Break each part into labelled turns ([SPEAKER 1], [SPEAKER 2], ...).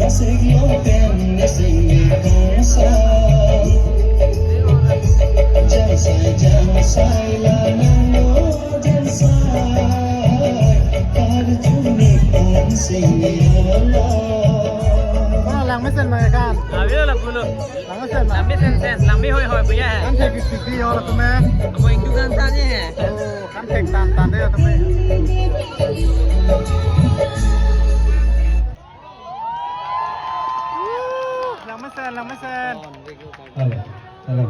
[SPEAKER 1] Langไม่เส้นมากัน
[SPEAKER 2] Habis lah puluh.
[SPEAKER 1] หลังไม่เส้นมา
[SPEAKER 2] Lambi sen, lambi hoi hoi punya.
[SPEAKER 1] กันเทกิสิที่ยอละตัวแม่
[SPEAKER 2] Apa yang juga tanya?
[SPEAKER 1] โอ้กันเทกตามได้ตัวแม่หลังไม่เส้น
[SPEAKER 3] Hello. Hello.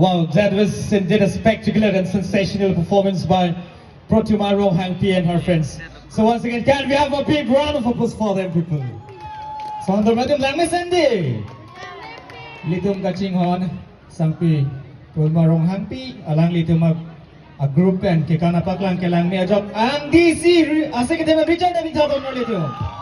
[SPEAKER 3] Wow, that was indeed a spectacular and sensational performance by Pratima Rohangpi and her friends. So once again, can we have a big round of applause for them, people? So on the rhythm, Langme Sandi. Litum Kaching Hon, Sampi, Pratima Rohangpi, Alang Litum a group and Kekana Paklang Kelang Mia Job, and DC, Asik Dema Richard and Richard on Litum.